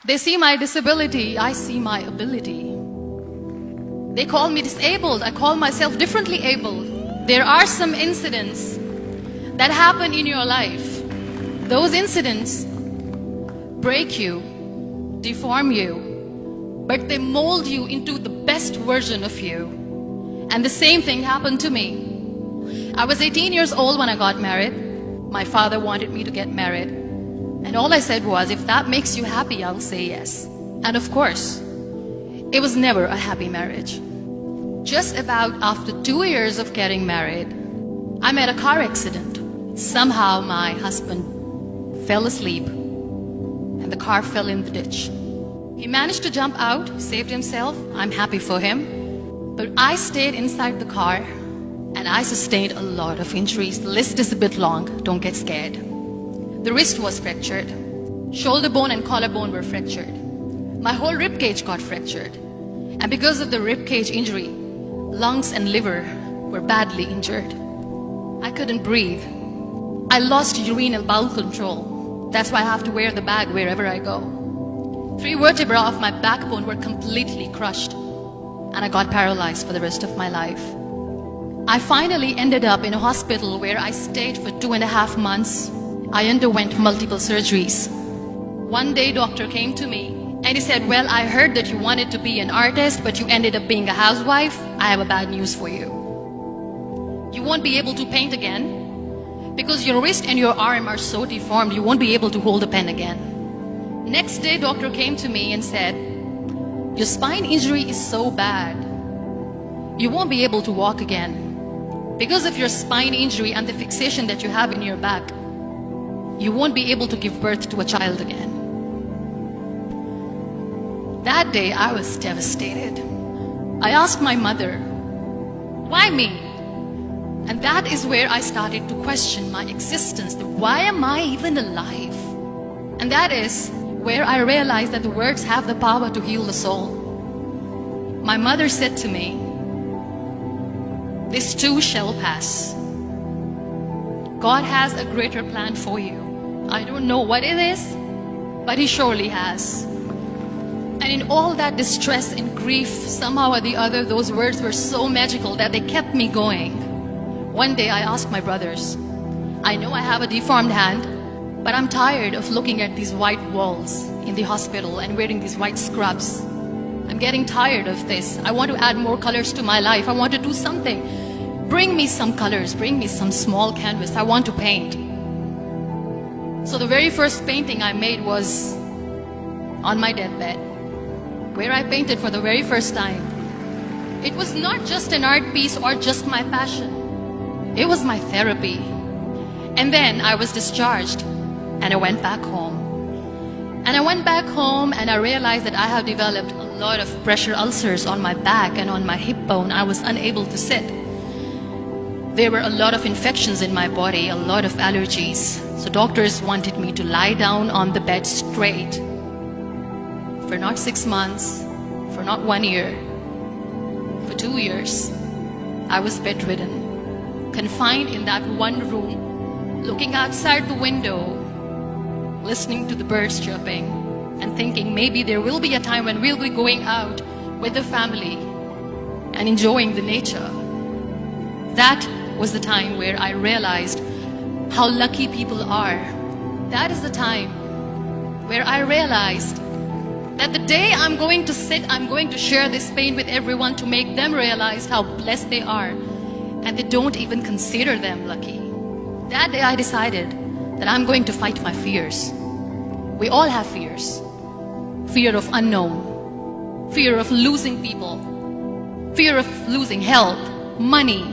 They see my disability, I see my ability. They call me disabled, I call myself differently abled. There are some incidents that happen in your life. Those incidents break you, deform you, but they mold you into the best version of you. And the same thing happened to me. I was 18 years old when I got married. My father wanted me to get married. And all I said was, if that makes you happy, I'll say yes. And of course, it was never a happy marriage. Just about after 2 years of getting married, I met a car accident. Somehow my husband fell asleep and the car fell in the ditch. He managed to jump out, saved himself. I'm happy for him. But I stayed inside the car and I sustained a lot of injuries. The list is a bit long, don't get scared. The wrist was fractured. Shoulder bone and collarbone were fractured. My whole rib cage got fractured. And because of the rib cage injury, lungs and liver were badly injured. I couldn't breathe. I lost urine and bowel control. That's why I have to wear the bag wherever I go. 3 vertebrae of my backbone were completely crushed. And I got paralyzed for the rest of my life. I finally ended up in a hospital where I stayed for 2.5 months. I underwent multiple surgeries. One day, doctor came to me and he said, well, I heard that you wanted to be an artist, but you ended up being a housewife. I have a bad news for you. You won't be able to paint again because your wrist and your arm are so deformed, you won't be able to hold a pen again. Next day, doctor came to me and said, your spine injury is so bad, you won't be able to walk again. Because of your spine injury and the fixation that you have in your back, you won't be able to give birth to a child again. That day, I was devastated. I asked my mother, why me? And that is where I started to question my existence. Why am I even alive? And that is where I realized that the words have the power to heal the soul. My mother said to me, this too shall pass. God has a greater plan for you. I don't know what it is, but He surely has. And in all that distress and grief, somehow or the other, those words were so magical that they kept me going. One day I asked my brothers, I know I have a deformed hand, but I'm tired of looking at these white walls in the hospital and wearing these white scrubs. I'm getting tired of this. I want to add more colors to my life. I want to do something. Bring me some colors, bring me some small canvas. I want to paint. So the very first painting I made was on my deathbed, where I painted for the very first time. It was not just an art piece or just my passion. It was my therapy. And then I was discharged and I went back home. And I went back home and I realized that I have developed a lot of pressure ulcers on my back and on my hip bone. I was unable to sit. There were a lot of infections in my body, a lot of allergies. So doctors wanted me to lie down on the bed straight for not 6 months, for not 1 year, for 2 years. I was bedridden, confined in that one room, looking outside the window, listening to the birds chirping and thinking maybe there will be a time when we'll be going out with the family and enjoying the nature. That was the time where I realized how lucky people are. That is the time where I realized that the day I'm going to sit, I'm going to share this pain with everyone to make them realize how blessed they are, and they don't even consider them lucky. That day I decided that I'm going to fight my fears. We all have fears. Fear of unknown, fear of losing people, fear of losing health, money.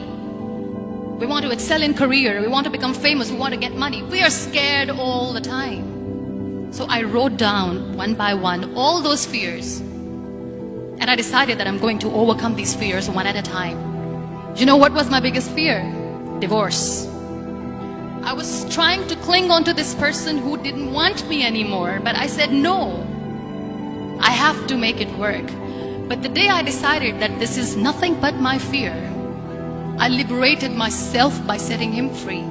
We want to excel in career, we want to become famous, we want to get money. We are scared all the time. So I wrote down one by one all those fears. And I decided that I'm going to overcome these fears one at a time. You know what was my biggest fear? Divorce. I was trying to cling on to this person who didn't want me anymore, but I said no. I have to make it work. But the day I decided that this is nothing but my fear, I liberated myself by setting him free.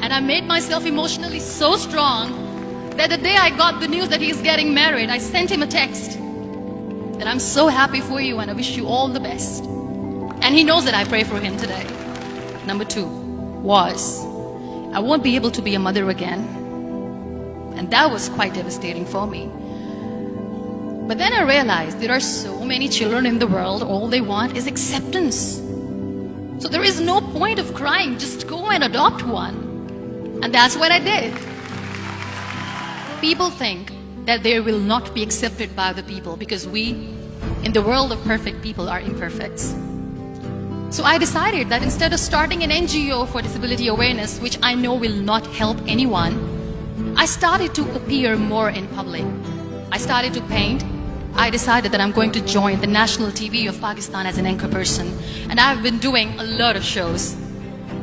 And I made myself emotionally so strong that the day I got the news that he's getting married, I sent him a text that I'm so happy for you and I wish you all the best. And he knows that I pray for him today. Number 2 was, I won't be able to be a mother again. And that was quite devastating for me. But then I realized there are so many children in the world, all they want is acceptance. So there is no point of crying, just go and adopt one. And that's what I did. People think that they will not be accepted by the people because we, in the world of perfect people, are imperfects. So I decided that instead of starting an NGO for disability awareness, which I know will not help anyone, I started to appear more in public. I started to paint. I decided that I'm going to join the national TV of Pakistan as an anchor person. And I've been doing a lot of shows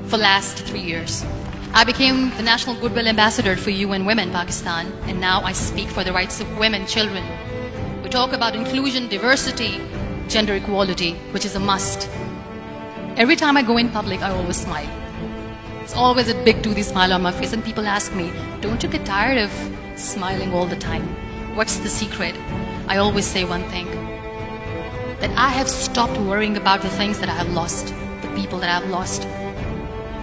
for the last 3 years. I became the National Goodwill Ambassador for UN Women Pakistan, and now I speak for the rights of women, children. We talk about inclusion, diversity, gender equality, which is a must. Every time I go in public, I always smile. It's always a big toothy smile on my face, and people ask me, don't you get tired of smiling all the time? What's the secret? I always say one thing, that I have stopped worrying about the things that I have lost, the people that I have lost.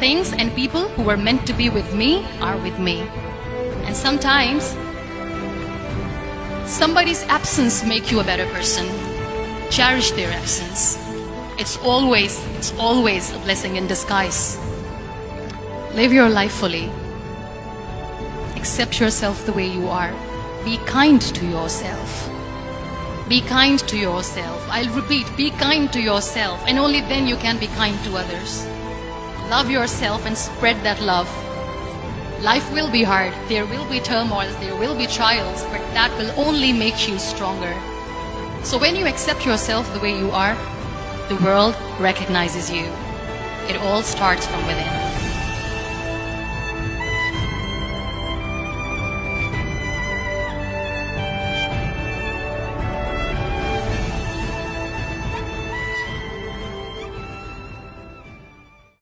Things and people who were meant to be with me are with me. And sometimes, somebody's absence makes you a better person. Cherish their absence. It's always a blessing in disguise. Live your life fully. Accept yourself the way you are. Be kind to yourself. Be kind to yourself. I'll repeat, be kind to yourself, and only then you can be kind to others. Love yourself and spread that love. Life will be hard. There will be turmoils, there will be trials, but that will only make you stronger. So when you accept yourself the way you are, the world recognizes you. It all starts from within.